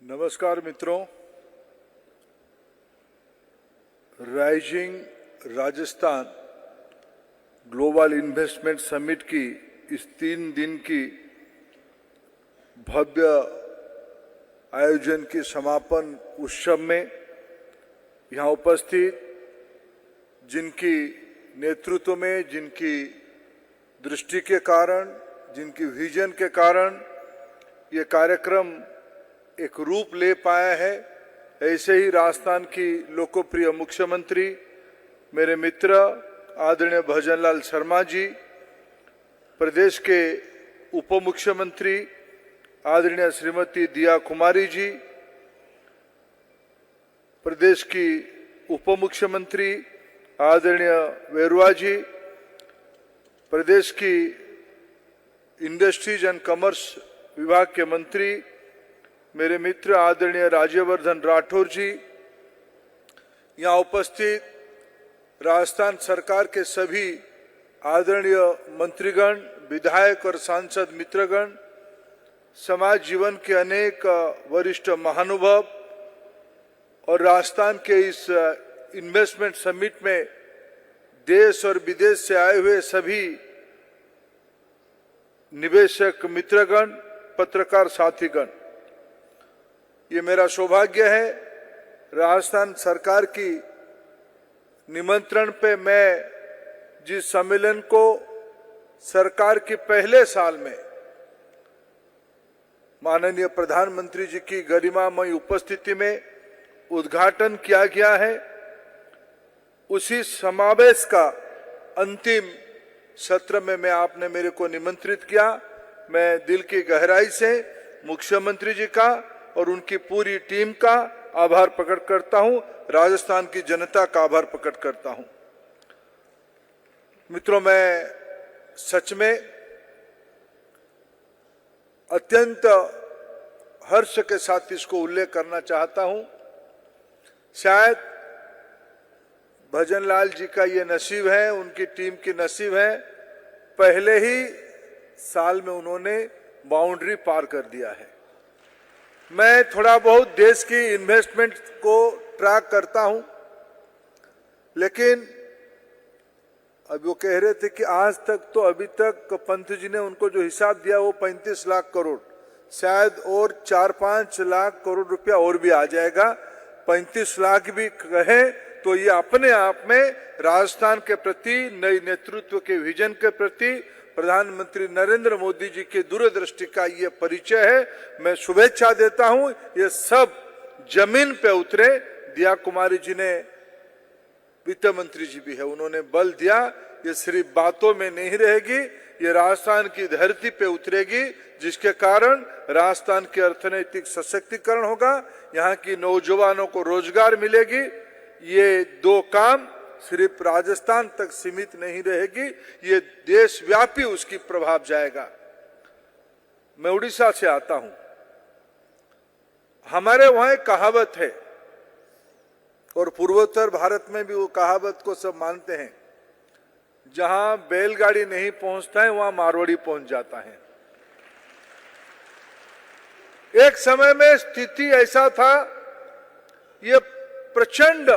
नमस्कार मित्रों, rising Rajasthan global investment summit की इस 3 दिन की भव्य आयोजन के समापन उत्सव में यहाँ उपस्थित जिनकी नेतृत्व में, जिनकी दृष्टि के कारण, जिनकी विजन के कारण ये कार्यक्रम एक रूप ले पाया है, ऐसे ही राजस्थान की लोकप्रिय मुख्यमंत्री मेरे मित्र आदरणीय भजनलाल शर्मा जी, प्रदेश के उप मुख्यमंत्री आदरणीय श्रीमती दिया कुमारी जी, प्रदेश की उप मुख्यमंत्री आदरणीय वेरुआ जी, प्रदेश की इंडस्ट्रीज एंड कॉमर्स विभाग के मंत्री मेरे मित्र आदरणीय राज्यवर्धन राठौर जी, यहाँ उपस्थित राजस्थान सरकार के सभी आदरणीय मंत्रीगण, विधायक और सांसद मित्रगण, समाज जीवन के अनेक वरिष्ठ महानुभाव और राजस्थान के इस इन्वेस्टमेंट समिट में देश और विदेश से आए हुए सभी निवेशक मित्रगण, पत्रकार साथीगण, ये मेरा सौभाग्य है राजस्थान सरकार की निमंत्रण पे मैं जिस सम्मेलन को सरकार के पहले साल में माननीय प्रधानमंत्री जी की गरिमामय उपस्थिति में उद्घाटन किया गया है, उसी समावेश का अंतिम सत्र में आपने मेरे को निमंत्रित किया। मैं दिल की गहराई से मुख्यमंत्री जी का और उनकी पूरी टीम का आभार प्रकट करता हूं, राजस्थान की जनता का आभार प्रकट करता हूं। मित्रों, मैं सच में अत्यंत हर्ष के साथ इसको उल्लेख करना चाहता हूं। शायद भजनलाल जी का ये नसीब है, उनकी टीम की नसीब है, पहले ही साल में उन्होंने बाउंड्री पार कर दिया है। मैं थोड़ा बहुत देश की इन्वेस्टमेंट को ट्रैक करता हूं, लेकिन अब वो कह रहे थे कि आज तक तो अभी तक पंत जी ने उनको जो हिसाब दिया वो 35 लाख करोड़, शायद और 4-5 लाख करोड़ रुपया और भी आ जाएगा। 35 लाख भी कहे तो ये अपने आप में राजस्थान के प्रति, नई नेतृत्व के विजन के प्रति प्रधानमंत्री नरेंद्र मोदी जी की दूरदृष्टि का ये परिचय है। मैं शुभेच्छा देता हूं। ये सब जमीन पे उतरे। दिया कुमारी जी ने, वित्त मंत्री जी भी है, उन्होंने बल दिया ये सिर्फ बातों में नहीं रहेगी, ये राजस्थान की धरती पे उतरेगी, जिसके कारण राजस्थान के अर्थनैतिक सशक्तिकरण होगा, यहाँ की नौजवानों को रोजगार मिलेगी। ये दो काम सिर्फ राजस्थान तक सीमित नहीं रहेगी, ये देशव्यापी उसकी प्रभाव जाएगा। मैं उड़ीसा से आता हूं। हमारे वहां एक कहावत है और पूर्वोत्तर भारत में भी वो कहावत को सब मानते हैं, जहां बैलगाड़ी नहीं पहुंचता है वहां मारवाड़ी पहुंच जाता है। एक समय में स्थिति ऐसा था, ये प्रचंड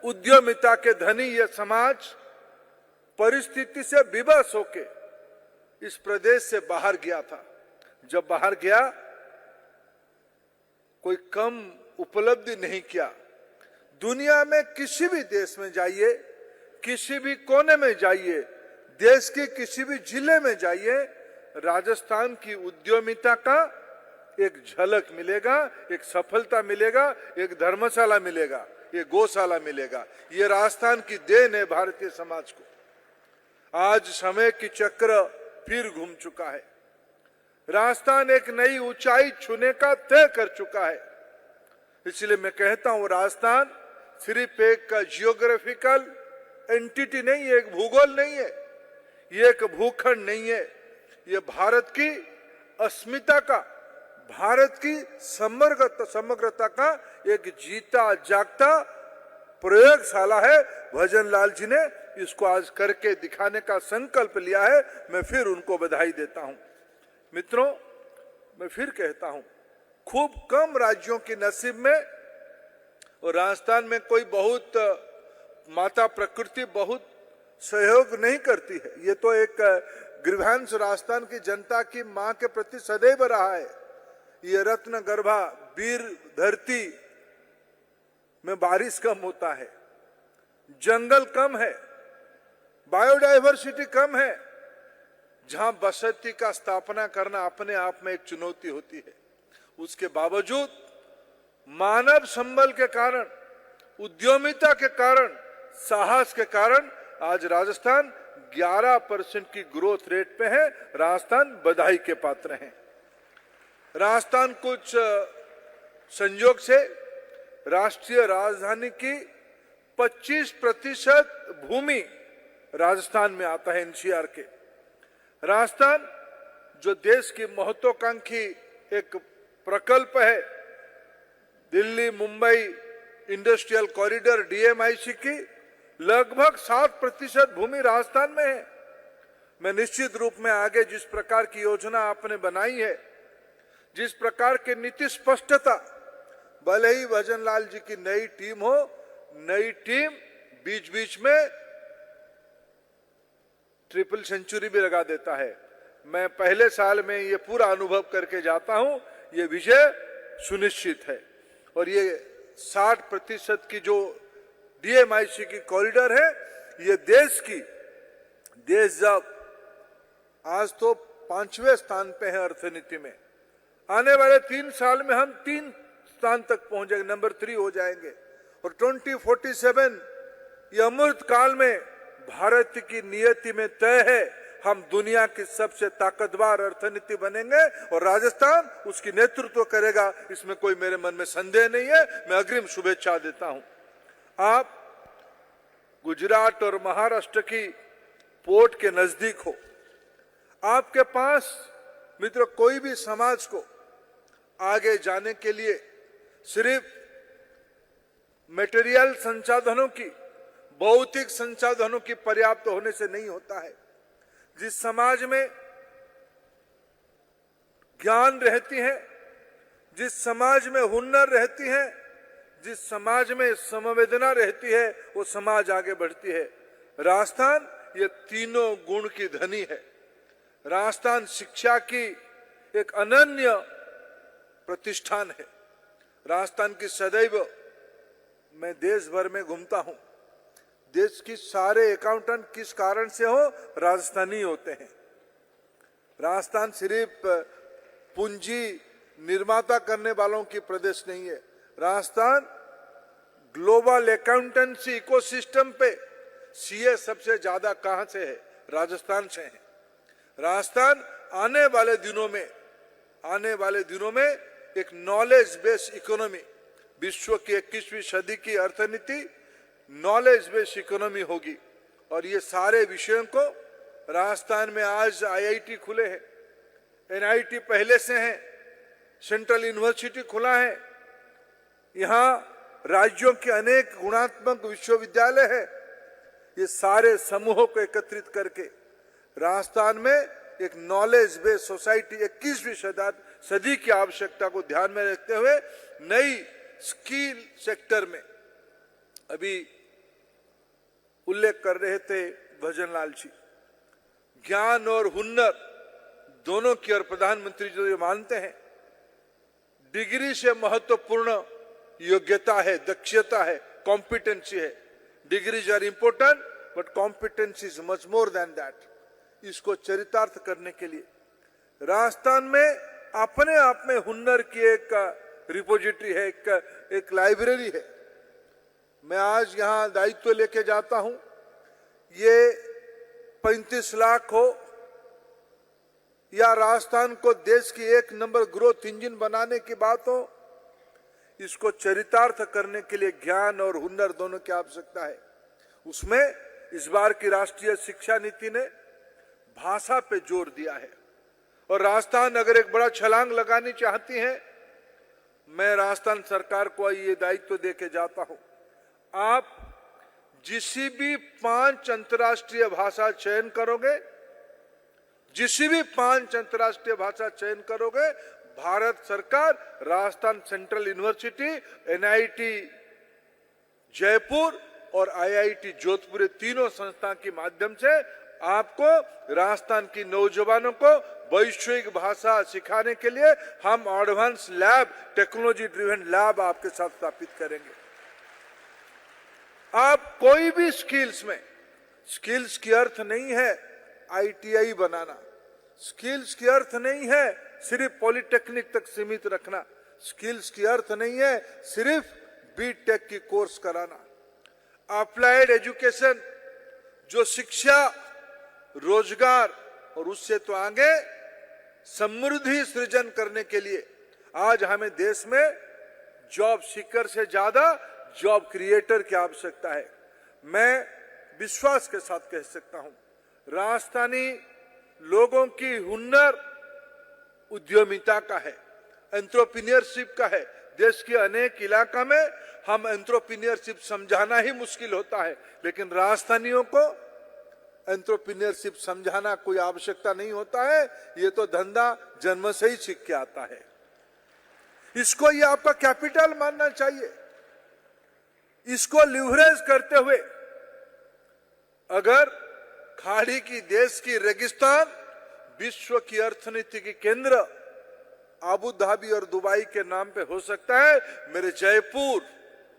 उद्यमिता के धनी यह समाज परिस्थिति से विवश होके इस प्रदेश से बाहर गया था। जब बाहर गया, कोई कम उपलब्धि नहीं किया। दुनिया में किसी भी देश में जाइए, किसी भी कोने में जाइए, देश के किसी भी जिले में जाइए, राजस्थान की उद्यमिता का एक झलक मिलेगा, एक सफलता मिलेगा, एक धर्मशाला मिलेगा, ये गौशाला मिलेगा। ये राजस्थान की देन है भारतीय समाज को। आज समय की चक्र फिर घूम चुका है। राजस्थान एक नई ऊंचाई छूने का तय कर चुका है। इसलिए मैं कहता हूं, राजस्थान सिर्फ एक जियोग्राफिकल एंटिटी नहीं है, एक भूगोल नहीं है, ये एक भूखंड नहीं है, ये भारत की अस्मिता का, भारत की समग्रता का एक जीता जागता प्रयोगशाला है। भजनलाल जी ने इसको आज करके दिखाने का संकल्प लिया है। मैं फिर उनको बधाई देता हूं। मित्रों, मैं फिर कहता हूं, खूब कम राज्यों की नसीब में, और राजस्थान में कोई बहुत माता प्रकृति बहुत सहयोग नहीं करती है। ये तो एक ग्रीवांश राजस्थान की जनता की मां के प्रति सदैव रहा है। ये रत्न गर्भा वीर धरती में बारिश कम होता है, जंगल कम है, बायोडायवर्सिटी कम है, जहां बसती का स्थापना करना अपने आप में एक चुनौती होती है। उसके बावजूद मानव संबल के कारण, उद्यमिता के कारण, साहस के कारण आज राजस्थान 11% की ग्रोथ रेट पे है। राजस्थान बधाई के पात्र है। राजस्थान कुछ संयोग से राष्ट्रीय राजधानी की 25% भूमि राजस्थान में आता है, एनसीआर के। राजस्थान जो देश की महत्वाकांक्षी एक प्रकल्प है, Delhi Mumbai industrial corridor DMIC की लगभग 7% भूमि राजस्थान में है। मैं निश्चित रूप में आगे जिस प्रकार की योजना आपने बनाई है, जिस प्रकार की नीति स्पष्टता, भले ही भजनलाल जी की नई टीम हो, नई टीम बीच बीच में ट्रिपल सेंचुरी भी लगा देता है। मैं पहले साल में ये पूरा अनुभव करके जाता हूं, ये विजय सुनिश्चित है। और ये 60% की जो डीएमआईसी की कॉरिडोर है, ये देश जब आज तो 5वें स्थान पे है अर्थनीति में, आने वाले 3 साल में हम 3 स्थान तक पहुंच जाएंगे, नंबर 3 हो जाएंगे। और 2047 ये अमृत काल में भारत की नियति में तय है, हम दुनिया की सबसे ताकतवर अर्थनीति बनेंगे और राजस्थान उसकी नेतृत्व करेगा। इसमें कोई मेरे मन में संदेह नहीं है। मैं अग्रिम शुभेच्छा देता हूं। आप गुजरात और महाराष्ट्र की पोर्ट के नजदीक हो, आपके पास मित्र कोई भी समाज को आगे जाने के लिए सिर्फ मटेरियल संसाधनों की, भौतिक संसाधनों की पर्याप्त होने से नहीं होता है। जिस समाज में ज्ञान रहती है, जिस समाज में हुनर रहती है, जिस समाज में संवेदना रहती है, वो समाज आगे बढ़ती है। राजस्थान ये तीनों गुण की धनी है। राजस्थान शिक्षा की एक अनन्य प्रतिष्ठान है। राजस्थान की सदैव मैं देश भर में घूमता हूं। देश की सारे अकाउंटेंट किस कारण से हो, राजस्थानी होते हैं। राजस्थान सिर्फ पूंजी निर्माता करने वालों की प्रदेश नहीं है। राजस्थान ग्लोबल अकाउंटेंसी इकोसिस्टम पे सीए सबसे ज्यादा कहां से है, राजस्थान से है। राजस्थान आने वाले दिनों में एक नॉलेज बेस्ड इकोनॉमी, विश्व की 21वीं सदी की अर्थनीति नॉलेज बेस्ड इकोनॉमी होगी। और ये सारे विषयों को राजस्थान में आज आईआईटी खुले हैं, एनआईटी पहले से हैं, सेंट्रल यूनिवर्सिटी खुला है, यहाँ राज्यों के अनेक गुणात्मक विश्वविद्यालय है। ये सारे समूहों को एकत्रित करके राजस्थान में एक नॉलेज बेस्ड सोसाइटी 21वीं सदी की आवश्यकता को ध्यान में रखते हुए नई स्किल सेक्टर में, अभी उल्लेख कर रहे थे भजनलाल जी, ज्ञान और हुनर दोनों की, और प्रधानमंत्री जो ये मानते हैं डिग्री से महत्वपूर्ण योग्यता है, दक्षता है, कॉम्पिटेंसी है। Degrees are important but competency is much more than that. इसको चरितार्थ करने के लिए राजस्थान में अपने आप में हुनर की एक रिपोजिटरी है, एक लाइब्रेरी है। मैं आज यहां दायित्व लेके जाता हूं, ये 35 लाख हो या राजस्थान को देश की 1 नंबर ग्रोथ इंजन बनाने की बात हो, इसको चरितार्थ करने के लिए ज्ञान और हुनर दोनों की आवश्यकता है। उसमें इस बार की राष्ट्रीय शिक्षा नीति ने भाषा पे जोर दिया है। और राजस्थान अगर एक बड़ा छलांग लगानी चाहती है, मैं राजस्थान सरकार को ये दायित्व देके जाता हूं, आप जिसी भी 5 अंतर्राष्ट्रीय भाषा चयन करोगे, जिसी भी 5 अंतर्राष्ट्रीय भाषा चयन करोगे, भारत सरकार Rajasthan central university, NIT Jaipur और आईआईटी जोधपुर तीनों संस्थान के माध्यम से आपको राजस्थान की नौजवानों को वैश्विक भाषा सिखाने के लिए हम advance lab, technology driven lab आपके साथ स्थापित करेंगे। आप कोई भी स्किल्स में, स्किल्स की अर्थ नहीं है आईटीआई बनाना, स्किल्स की अर्थ नहीं है सिर्फ पॉलिटेक्निक तक सीमित रखना, स्किल्स की अर्थ नहीं है सिर्फ बीटेक की कोर्स कराना। अप्लाइड एजुकेशन जो शिक्षा, रोजगार और उससे तो आगे समृद्धि सृजन करने के लिए आज हमें देश में जॉब सीकर से ज्यादा जॉब क्रिएटर की आवश्यकता है। मैं विश्वास के साथ कह सकता हूं, राजस्थानी लोगों की हुनर उद्यमिता का है, एंटरप्रेन्योरशिप का है। देश के अनेक इलाका में हम एंटरप्रेन्योरशिप समझाना ही मुश्किल होता है, लेकिन राजस्थानियों को एंटरप्रेन्योरशिप समझाना कोई आवश्यकता नहीं होता है। ये तो धंधा जन्म से ही सीख के आता है। इसको ये आपका कैपिटल मानना चाहिए। इसको लिवरेज करते हुए अगर खाड़ी की देश की रेगिस्तान विश्व की अर्थनीति की केंद्र अबू धाबी और दुबई के नाम पे हो सकता है, मेरे जयपुर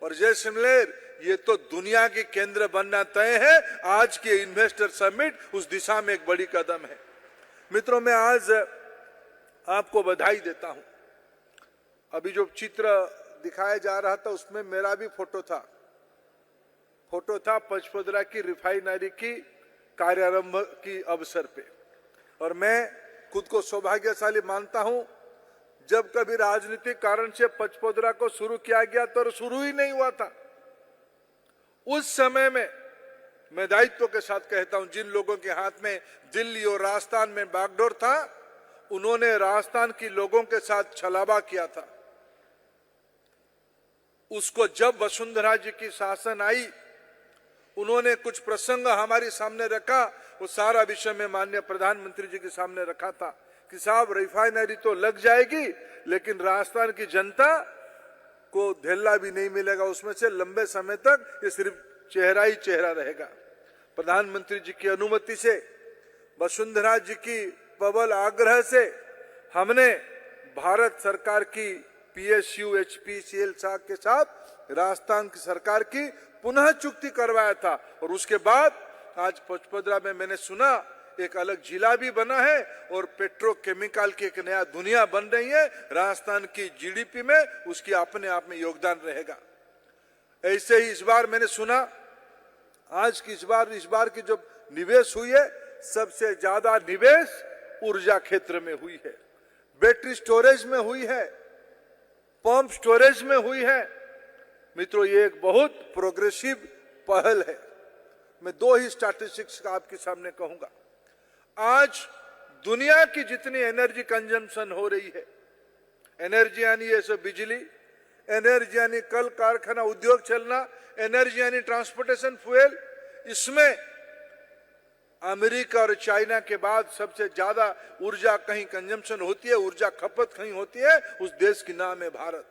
और जैसलमेर ये तो दुनिया के केंद्र बनना तय है। आज के इन्वेस्टर समिट उस दिशा में एक बड़ी कदम है। मित्रों, मैं आज आपको बधाई देता हूं। अभी जो चित्र दिखाया जा रहा था उसमें मेरा भी फोटो था पचपदरा की रिफाइनरी की कार्यारंभ की अवसर पे, और मैं खुद को सौभाग्यशाली मानता हूं। जब कभी राजनीतिक कारण से पचपदरा को शुरू किया गया तो शुरू ही नहीं हुआ था। उस समय में मैं दायित्व के साथ कहता हूं, जिन लोगों के हाथ में दिल्ली और राजस्थान में बागडोर था, उन्होंने राजस्थान के लोगों के साथ छलावा किया था। उसको जब वसुंधरा जी की शासन आई, उन्होंने कुछ प्रसंग हमारे सामने रखा। वो सारा विषय में माननीय प्रधानमंत्री जी के सामने रखा था कि साहब रिफाइनरी तो लग जाएगी, लेकिन राजस्थान की जनता को धेला भी नहीं मिलेगा उसमें से, लंबे समय तक ये सिर्फ चेहरा ही चेहरा रहेगा। प्रधानमंत्री जी की अनुमति से, वसुंधरा जी की प्रबल आग्रह से हमने भारत सरकार की पीएसयू एचपीसीएल के साथ राजस्थान की सरकार की पुनः चुक्ति करवाया था। और उसके बाद आज पचपदरा में मैंने सुना एक अलग जिला भी बना है और पेट्रोकेमिकल की एक नया दुनिया बन रही है। राजस्थान की जीडीपी में उसकी अपने आप में योगदान रहेगा। ऐसे ही इस बार मैंने सुना, आज की इस बार की जो निवेश हुई है, सबसे ज्यादा निवेश ऊर्जा क्षेत्र में हुई है, बैटरी स्टोरेज में हुई है, पंप स्टोरेज में हुई है। मित्रों, ये एक बहुत प्रोग्रेसिव पहल है। मैं दो ही स्टैटिस्टिक्स का आपके सामने कहूंगा। आज दुनिया की जितनी एनर्जी कंजम्पशन हो रही है, एनर्जी यानी ये सब बिजली, एनर्जी यानी कल कारखाना उद्योग चलना, एनर्जी यानी ट्रांसपोर्टेशन फ्यूल, इसमें अमेरिका और चाइना के बाद सबसे ज्यादा ऊर्जा कहीं कंजम्पशन होती है, ऊर्जा खपत कहीं होती है, उस देश की नाम है भारत।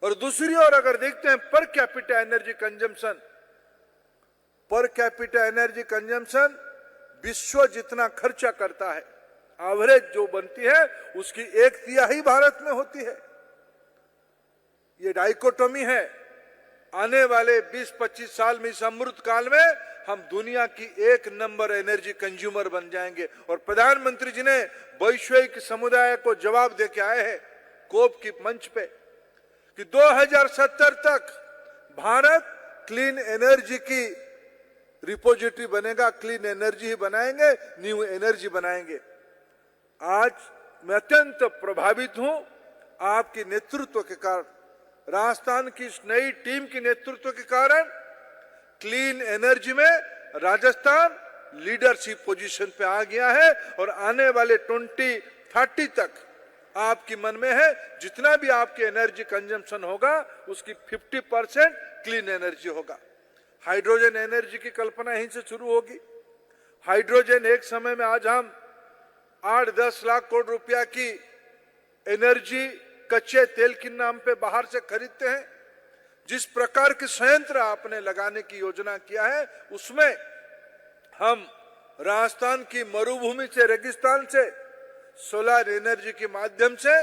और दूसरी ओर अगर देखते हैं पर कैपिटा एनर्जी कंजम्पशन विश्व जितना खर्चा करता है, एवरेज जो बनती है उसकी 1/3 भारत में होती है। ये डाइकोटोमी है। आने वाले 20-25 साल में, इस अमृत काल में हम दुनिया की 1 नंबर एनर्जी कंज्यूमर बन जाएंगे। और प्रधानमंत्री जी ने वैश्विक समुदाय को जवाब दे के आए हैं कोप की मंच पे कि 2070 तक भारत क्लीन एनर्जी की रिपोजिटरी बनेगा, क्लीन एनर्जी ही बनाएंगे, न्यू एनर्जी बनाएंगे। आज मैं अत्यंत प्रभावित हूं आपके नेतृत्व के कारण, राजस्थान की इस नई टीम के नेतृत्व के कारण क्लीन एनर्जी में राजस्थान लीडरशिप पोजीशन पे आ गया है। और आने वाले 2030 तक आपके मन में है जितना भी आपकी एनर्जी कंजम्पशन होगा उसकी 50% क्लीन एनर्जी होगा। हाइड्रोजन एनर्जी की कल्पना यहीं से शुरू होगी। हाइड्रोजन एक समय में, आज हम 8-10 लाख करोड़ रुपया की एनर्जी कच्चे तेल के नाम पे बाहर से खरीदते हैं। जिस प्रकार के संयंत्र आपने लगाने की योजना किया है, उसमें हम राजस्थान की मरुभूमि से, रेगिस्तान से सोलर एनर्जी के माध्यम से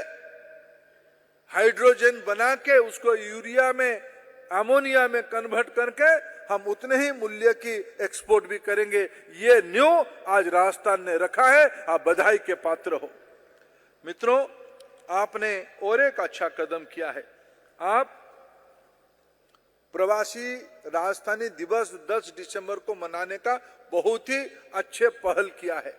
हाइड्रोजन बना के उसको यूरिया में, अमोनिया में कन्वर्ट करके हम उतने ही मूल्य की एक्सपोर्ट भी करेंगे। ये न्यू आज राजस्थान ने रखा है, आप बधाई के पात्र हो। मित्रों, आपने और एक अच्छा कदम किया है। आप प्रवासी राजधानी दिवस 10 दिसंबर को मनाने का बहुत ही अच्छे पहल किया है।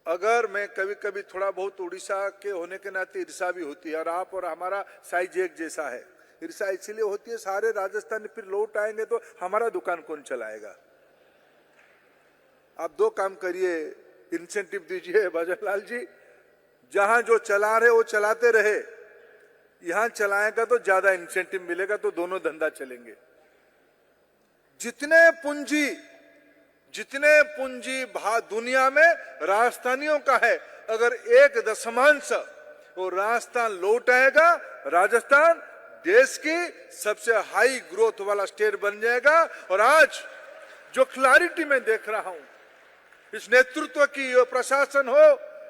अगर मैं कभी कभी थोड़ा बहुत उड़ीसा के होने के नाते ईर्षा भी होती है, और आप और हमारा साइज एक जैसा है। ईर्षा इसलिए होती है, सारे राजस्थानी फिर लौट आएंगे तो हमारा दुकान कौन चलाएगा। आप दो काम करिए, इंसेंटिव दीजिए भजन लाल जी, जहां जो चला रहे वो चलाते रहे, यहां चलाएगा तो ज्यादा इंसेंटिव मिलेगा, तो दोनों धंधा चलेंगे। जितने पूंजी दुनिया में राजस्थानियों का है, अगर 1 वो राजस्थान लौट आएगा, राजस्थान देश की सबसे हाई ग्रोथ वाला स्टेट बन जाएगा। और आज जो क्लैरिटी मैं देख रहा हूं, इस नेतृत्व की, प्रशासन हो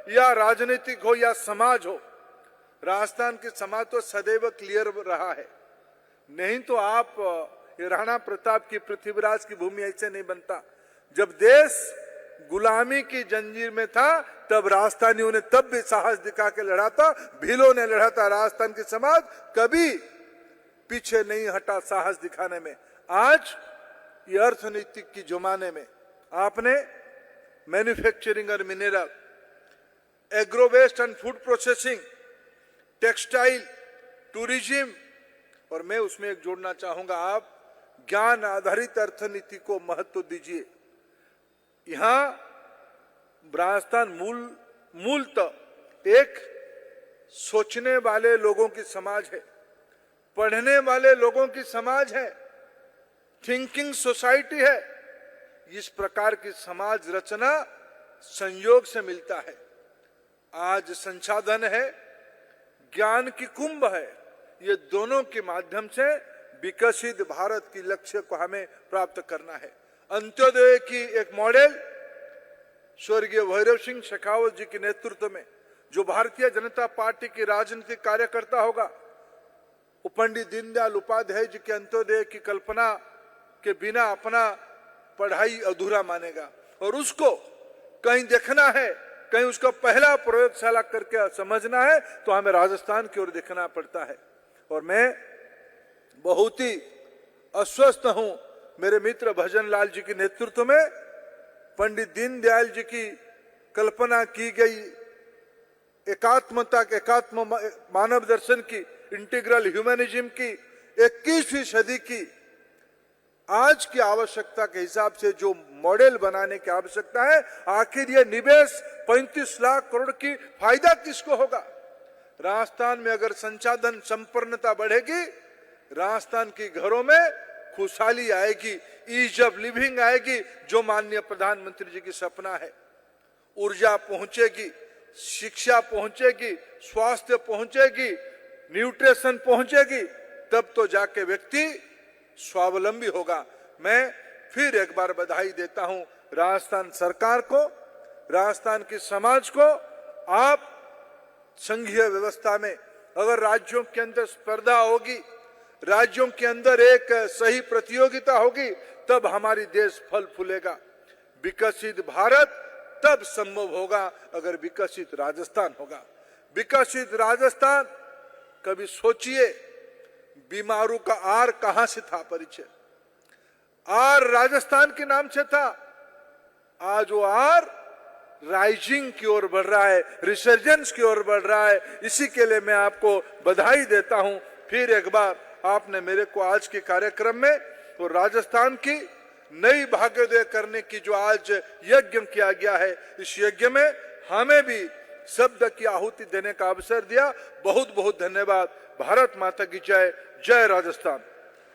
या राजनीतिक हो या समाज हो, राजस्थान के समाज तो सदैव क्लियर रहा है। नहीं तो आप राणा प्रताप की, पृथ्वीराज की भूमि ऐसे नहीं बनता। जब देश गुलामी की जंजीर में था, तब राजस्थानियों ने तब भी साहस दिखा के लड़ा था, भीलों ने लड़ा था। राजस्थान की समाज कभी पीछे नहीं हटा साहस दिखाने में। आज ये अर्थनीतिक की जमाने में आपने मैन्युफैक्चरिंग और mineral, agro waste and food processing, textile, tourism, और मैं उसमें एक जोड़ना चाहूंगा, आप ज्ञान आधारित अर्थनीति को महत्व दीजिए। यहां राजस्थान मूलतः एक सोचने वाले लोगों की समाज है, पढ़ने वाले लोगों की समाज है, थिंकिंग सोसाइटी है। इस प्रकार की समाज रचना संयोग से मिलता है। आज संसाधन है, ज्ञान की कुंभ है, ये दोनों के माध्यम से विकसित भारत की लक्ष्य को हमें प्राप्त करना है। अंत्योदय की एक मॉडल स्वर्गीय भैरव सिंह शेखावत जी के नेतृत्व में, जो भारतीय जनता पार्टी की राजनीतिक कार्यकर्ता होगा, वो पंडित दीनदयाल उपाध्याय जी के अंत्योदय की कल्पना के बिना अपना पढ़ाई अधूरा मानेगा। और उसको कहीं देखना है, कहीं उसका पहला प्रयोगशाला करके समझना है, तो हमें राजस्थान की ओर देखना पड़ता है। और मैं बहुत ही अस्वस्थ हूं, मेरे मित्र भजन लाल जी के नेतृत्व में पंडित दीनदयाल जी की कल्पना की गई एकात्म मानव दर्शन की, इंटीग्रल ह्यूमनिज्म की, 21वीं सदी की आज की आवश्यकता के हिसाब से जो मॉडल बनाने की आवश्यकता है, आखिर ये निवेश 35 लाख करोड़ की फायदा किसको होगा। राजस्थान में अगर संसाधन संपन्नता बढ़ेगी, राजस्थान के घरों में खुशहाली आएगी, ईज ऑफ लिविंग आएगी, जो माननीय प्रधानमंत्री जी की सपना है। ऊर्जा पहुंचेगी, शिक्षा पहुंचेगी, स्वास्थ्य पहुंचेगी, न्यूट्रिशन पहुंचेगी, तब तो जाके व्यक्ति स्वावलंबी होगा। मैं फिर एक बार बधाई देता हूं राजस्थान सरकार को, राजस्थान के समाज को। आप संघीय व्यवस्था में अगर राज्यों के अंदर स्पर्धा होगी, राज्यों के अंदर एक सही प्रतियोगिता होगी, तब हमारी देश फल फूलेगा। विकसित भारत तब संभव होगा अगर विकसित राजस्थान होगा। विकसित राजस्थान, कभी सोचिए बीमारू का आर कहां से था परिचय, आर राजस्थान के नाम से था। आज वो आर राइजिंग की ओर बढ़ रहा है, रिसर्जेंस की ओर बढ़ रहा है। इसी के लिए मैं आपको बधाई देता हूं। फिर एक बार आपने मेरे को आज के कार्यक्रम में तो राजस्थान की नई भाग्योदय करने की जो आज यज्ञ किया गया है, इस यज्ञ में हमें भी शब्द की आहुति देने का अवसर दिया। बहुत बहुत धन्यवाद। भारत माता की जय। जय राजस्थान।